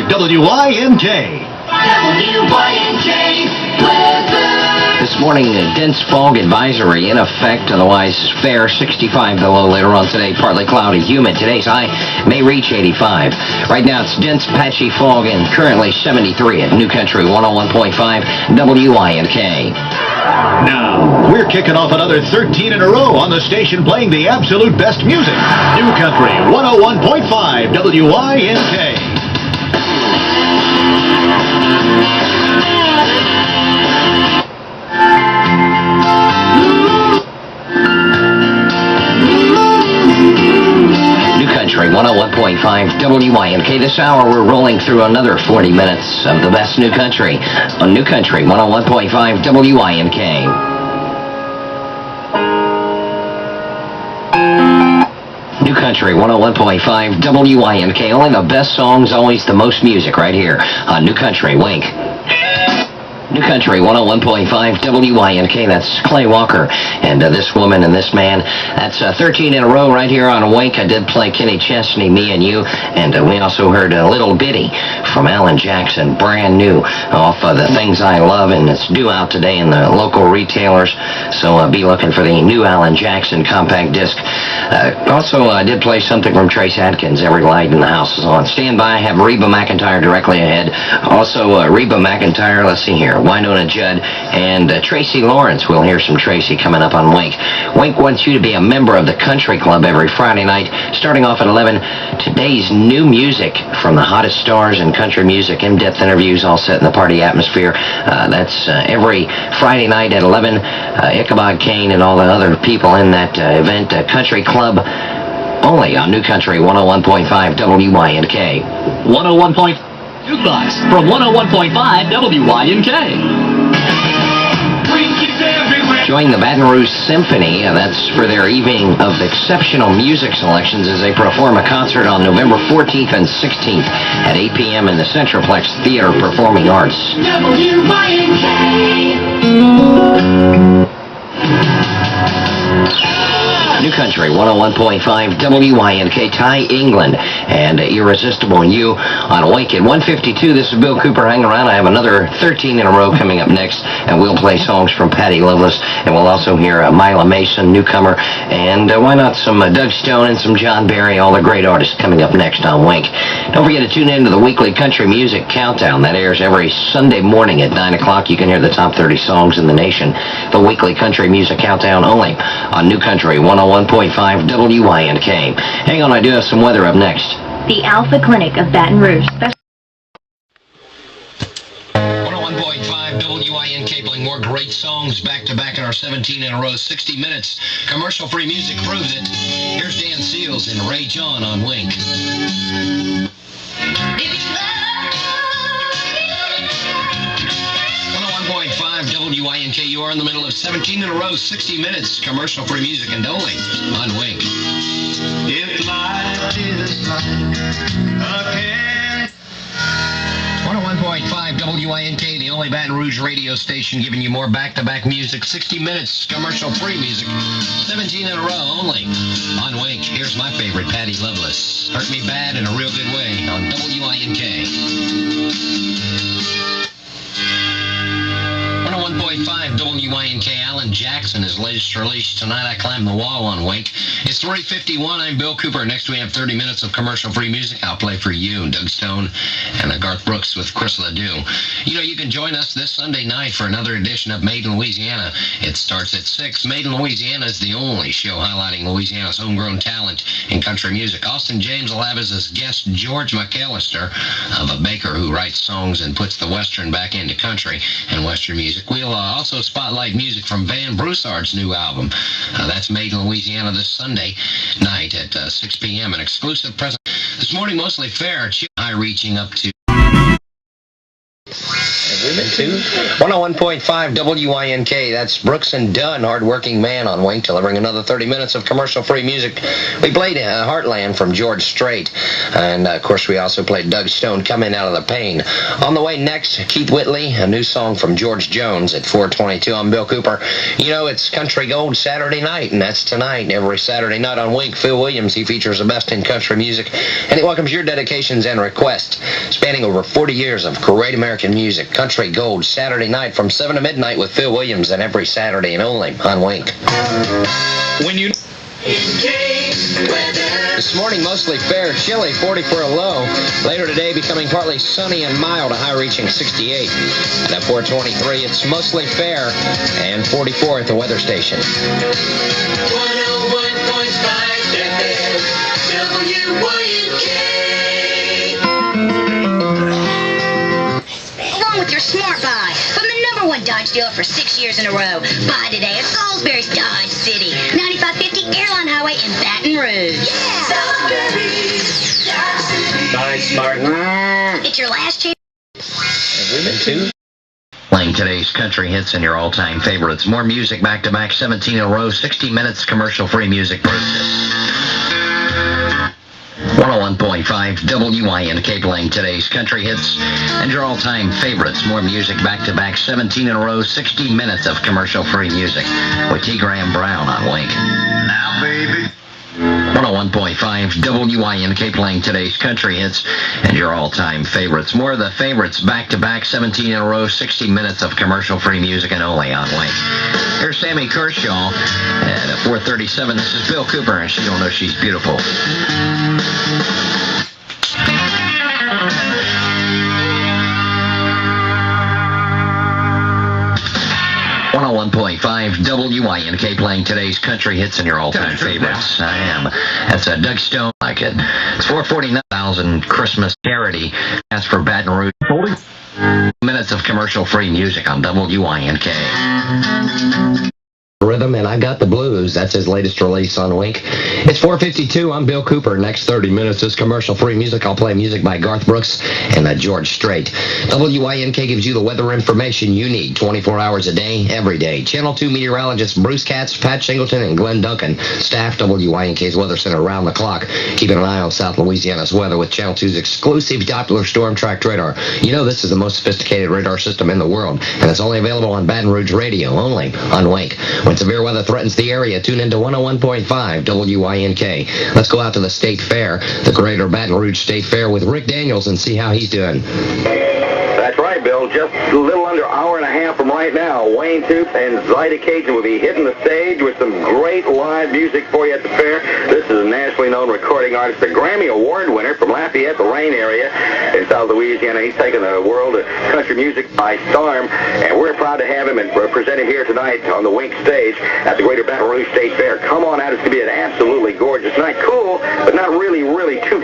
WYNK. WYNK weather. This morning, a dense fog advisory in effect, otherwise fair, 65 below later on today, partly cloudy, humid. Today's high may reach 85. Right now, it's dense, patchy fog and currently 73 at New Country 101.5 WYNK. Now, we're kicking off another 13 in a row on the station playing the absolute best music. New Country 101.5 WYNK. New Country 101.5 WYNK. This hour, we're rolling through another 40 minutes of the best New Country on New Country 101.5 WYNK. New Country 101.5 WYNK. Only the best songs, always the most music right here on New Country. Wink. New Country 101.5 WYNK. That's Clay Walker and this woman and this man. That's 13 in a row right here on Wink. I did play Kenny Chesney, Me and You, and we also heard Little Bitty from Alan Jackson, brand new off The Things I Love, and it's due out today in the local retailers, so be looking for the new Alan Jackson compact disc. Also, I did play something from Trace Adkins, Every Light in the House is On. Stand by, I have Reba McEntire directly ahead. Also, Reba McEntire, let's see here, Wynonna Judd, and Tracy Lawrence. We'll hear some Tracy coming up on Wink. Wink wants you to be a member of the Country Club every Friday night, starting off at 11. Today's new music from the hottest stars in country music, in-depth interviews all set in the party atmosphere. That's every Friday night at 11. Ichabod Kane and all the other people in that event. Country Club only on New Country 101.5 WYNK. 101. Jukebox from 101.5 WYNK. Join the Baton Rouge Symphony, that's for their evening of exceptional music selections as they perform a concert on November 14th and 16th at 8 p.m. in the Centroplex Theater Performing Arts. WYNK. New Country 101.5 WYNK. Ty England and Irresistible You on Wink at 152. This is Bill Cooper. Hang around. I have another 13 in a row coming up next, and we'll play songs from Patty Loveless, and we'll also hear Mila Mason, newcomer, and why not some Doug Stone and some John Barry, all the great artists coming up next on Wink. Don't forget to tune in to the weekly Country Music Countdown. That airs every Sunday morning at 9 o'clock. You can hear the top 30 songs in the nation. The weekly Country Music Countdown only on New Country 101.5 WYNK. Hang on, I do have some weather up next. The Alpha Clinic of Baton Rouge. 101.5 WYNK, playing more great songs back-to-back in our 17 in a row, 60 minutes. Commercial-free music proves it. Here's Dan Seals and Ray John on Wink. 101.5 WYNK, you are in the middle of 17 in a row, 60 minutes. Commercial-free music and only on Wink. If life is like a can. 101.5 WYNK, the only Baton Rouge radio station giving you more back-to-back music, 60 minutes, commercial-free music, 17 in a row only on Wink. Here's my favorite, Patty Loveless. Hurt Me Bad in a Real Good Way on WYNK. 101.5 WYNK. Alan Jackson, his latest release, Tonight I Climb the Wall on Wink. It's 3:51. I'm Bill Cooper. Next we have 30 minutes of commercial-free music. I'll play for you, Doug Stone, and Garth Brooks with Chris Ledoux. You know, you can join us this Sunday night for another edition of Made in Louisiana. It starts at 6. Made in Louisiana is the only show highlighting Louisiana's homegrown talent in country music. Austin James will have as his guest George McAllister, of a baker who writes songs and puts the Western back into country and Western music. We'll also spotlight music from Van Broussard's new album. That's Made in Louisiana this Sunday night at 6 p.m. An exclusive present. This morning, mostly fair, high reaching up to... Into 101.5 WINK. That's Brooks and Dunn, hard-working man on Wink, delivering another 30 minutes of commercial-free music. We played Heartland from George Strait, and of course we also played Doug Stone, Coming Out of the Pain. On the way next, Keith Whitley, a new song from George Jones at 4:22. I'm Bill Cooper. You know, it's Country Gold Saturday night, and that's tonight. Every Saturday night on Wink, Phil Williams, he features the best in country music, and he welcomes your dedications and requests, spanning over 40 years of great American music. Country Gold Saturday night from 7 to midnight with Phil Williams, and every Saturday and only on Wink. When you... This morning, mostly fair, chilly, 40 for a low. Later today, becoming partly sunny and mild, a high reaching 68. And at 4:23, it's mostly fair and 44 at the weather station. 101.5 FM, WYNK. Along with your Smart Buy from the #1 Dodge dealer for 6 years in a row. Buy today at Salisbury's Dodge City, 9550 Airline Highway in Baton Rouge. Yeah! Salisbury's Dodge City. Bye, Smart. It's your last chance. Playing today's country hits and your all-time favorites. More music back-to-back, 17 in a row, 60 minutes commercial-free music. 101.5 WINK playing today's country hits and your all-time favorites. More music back-to-back, 17 in a row, 60 minutes of commercial-free music with T. Graham Brown on Wink. Now, baby. 101.5 WINK playing today's country hits and your all-time favorites. More of the favorites back-to-back, 17 in a row, 60 minutes of commercial-free music and only on Wink. Here's Sammy Kershaw at 4:37. This is Bill Cooper, and she don't know she's beautiful. 101.5 WINK playing today's country hits and your all-time favorites. I am. That's Doug Stone. Like it. It's 449,000 Christmas charity. That's for Baton Rouge. 40 minutes of commercial-free music on WINK. Rhythm, and I Got the Blues. That's his latest release on Wink. It's 4:52. I'm Bill Cooper. Next 30 minutes is commercial-free music. I'll play music by Garth Brooks and George Strait. WINK gives you the weather information you need 24 hours a day, every day. Channel 2 meteorologists Bruce Katz, Pat Singleton, and Glenn Duncan staff WINK's Weather Center around the clock, keeping an eye on South Louisiana's weather with Channel 2's exclusive Doppler storm tracked radar. You know this is the most sophisticated radar system in the world, and it's only available on Baton Rouge radio, only on Wink. When severe weather threatens the area, tune into 101.5 WINK. Let's go out to the State Fair, the Greater Baton Rouge State Fair, with Rick Daniels and see how he's doing. That's right, Bill. Just a little under an hour and a half from right now, Wayne Toops and Zyda Cajun will be hitting the stage with some great live music for you at the fair. This is a nationally known recording artist, a Grammy Award winner from Lafayette, the Rain area in South Louisiana. He's taken the world of country music by storm, and we're proud to have him and present him here tonight on the Wink stage at the Greater Baton Rouge State Fair. Come on out. It's going to be an absolutely gorgeous night. Cool, but not really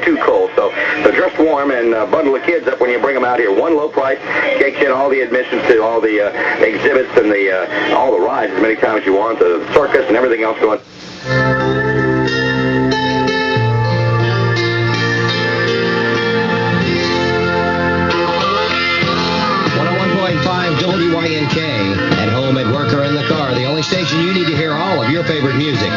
too cold. So dress warm and bundle the kids up when you bring them out here. One low price takes in all the admissions to all the exhibits and all the rides as many times as you want, the circus and everything else going. 101.5 WINK, at home, at work, or in the car. The only station you need to hear all of your favorite music.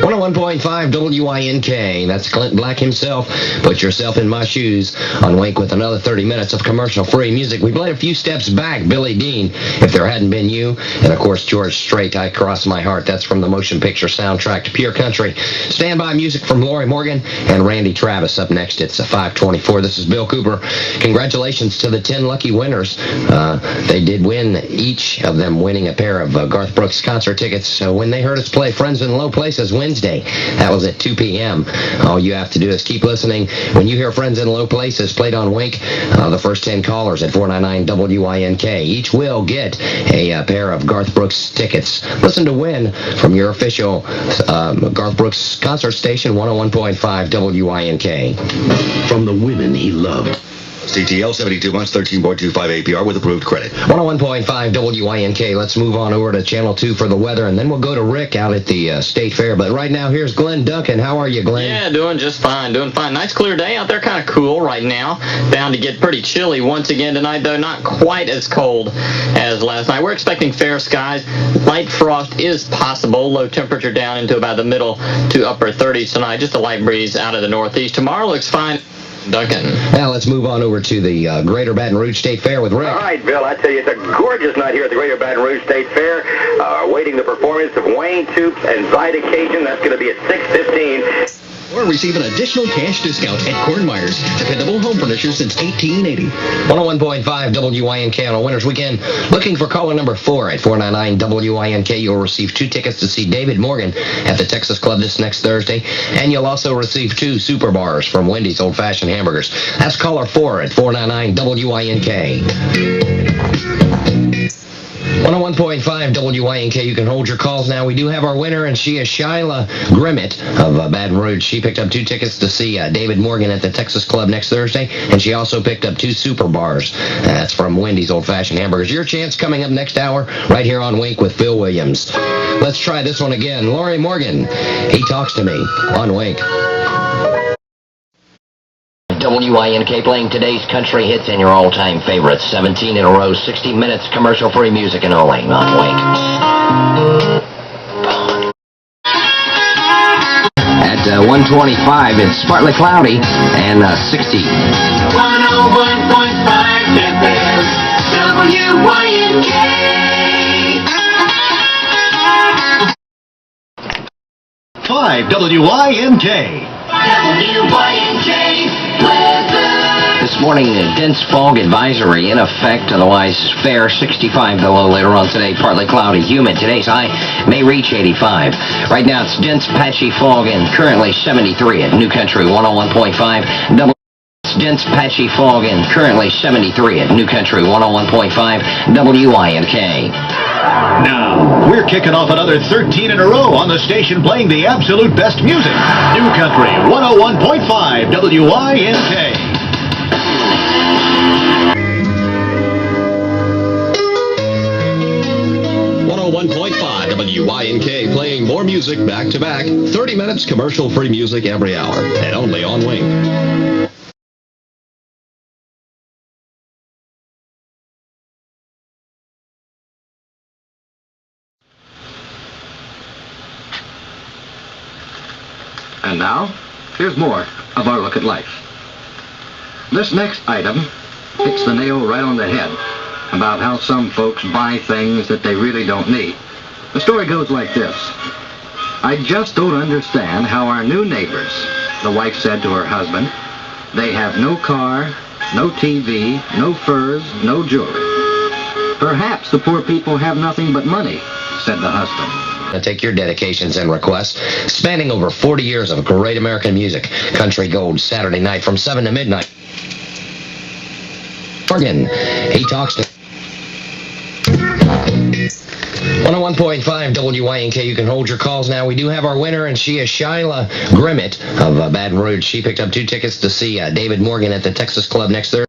101.5 WINK. That's Clint Black himself. Put yourself in my shoes on Wink with another 30 minutes of commercial-free music. We played a few steps back, Billy Dean, If There Hadn't Been You, and of course George Strait, I Cross My Heart. That's from the motion picture soundtrack to Pure Country. Standby music from Lori Morgan and Randy Travis. Up next, it's 5:24. This is Bill Cooper. Congratulations to the 10 lucky winners. They did win, each of them winning a pair of Garth Brooks concert tickets when they heard us play Friends in Low Places Wednesday. That was at 2 p.m. All you have to do is keep listening. When you hear Friends in Low Places played on Wink, the first 10 callers at 499 WINK each will get a pair of Garth Brooks tickets. Listen to win from your official Garth Brooks concert station, 101.5 WINK. From the women he loved CTL 72 months, 13.25 APR with approved credit. 101.5 WINK. Let's move on over to Channel 2 for the weather, and then we'll go to Rick out at the State Fair. But right now, here's Glenn Duncan. How are you, Glenn? Yeah, doing just fine, doing fine. Nice clear day out there, kind of cool right now. Bound to get pretty chilly once again tonight, though not quite as cold as last night. We're expecting fair skies. Light frost is possible. Low temperature down into about the middle to upper 30s tonight. Just a light breeze out of the northeast. Tomorrow looks fine. Duncan. Now let's move on over to the Greater Baton Rouge State Fair with Rick. All right, Bill, I tell you, it's a gorgeous night here at the Greater Baton Rouge State Fair. Awaiting the performance of Wayne Toops and Zyda Cajun. That's going to be at 6:15. Or receive an additional cash discount at Corn Myers. Dependable home furniture since 1880. 101.5 WINK on a winner's weekend. Looking for caller number 4 at 499 WINK. You'll receive 2 tickets to see David Morgan at the Texas Club this next Thursday. And you'll also receive 2 super bars from Wendy's Old Fashioned Hamburgers. That's caller 4 at 499 WINK. 101.5 WINK. You can hold your calls now. We do have our winner, and she is Shyla Grimmett of Baton Rouge. She picked up 2 tickets to see David Morgan at the Texas Club next Thursday, and she also picked up 2 super bars. That's from Wendy's Old Fashioned Hamburgers. Your chance coming up next hour right here on Wink with Bill Williams. Let's try this one again. Laurie Morgan, He Talks to Me on Wink. WINK playing today's country hits and your all-time favorites. 17 in a row, 60 minutes commercial-free music and only on Wink. At 1:25, it's partly cloudy and 60. 101.5 FM, WYNK. 5 WINK. WYNK weather. This morning, a dense fog advisory in effect, otherwise fair, 65 the low later on today, partly cloudy, humid. Today's high may reach 85. Right now, it's dense, patchy fog and currently 73 at New Country 101.5. It's dense, patchy fog and currently 73 at New Country 101.5 WINK. Now, we're kicking off another 13 in a row on the station playing the absolute best music. New Country 101.5 WINK. WINK playing more music back to back. 30 minutes commercial-free music every hour, and only on Wink. And now, here's more of our look at life. This next item hits the nail right on the head about how some folks buy things that they really don't need. The story goes like this. I just don't understand how our new neighbors, the wife said to her husband, they have no car, no TV, no furs, no jewelry. Perhaps the poor people have nothing but money, said the husband. Take your dedications and requests, spanning over 40 years of great American music. Country Gold, Saturday night from 7 to midnight. Morgan, He Talks to 101.5 WINK. You can hold your calls now. We do have our winner, and she is Shyla Grimmett of Baton Rouge. She picked up 2 tickets to see David Morgan at the Texas Club next Thursday.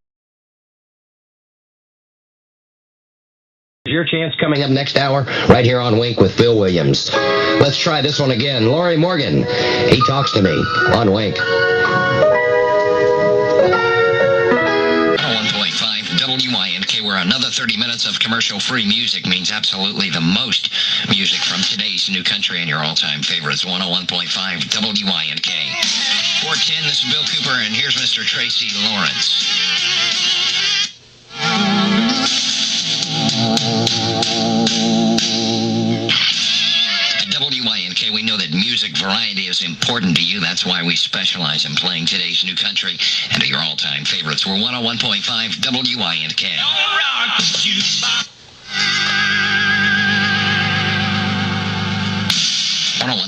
Your chance coming up next hour right here on Wink with Bill Williams. Let's try this one again. Laurie Morgan, He Talks to Me on Wink. 101.5 WINK, where another 30 minutes of commercial-free music means absolutely the most music from today's New Country and your all-time favorites. 101.5 WINK. 410, this is Bill Cooper, and here's Mr. Tracy Lawrence. At WINK, we know that music variety is important to you. That's why we specialize in playing today's New Country and your all-time favorites. We're 101.5 WINK. 101.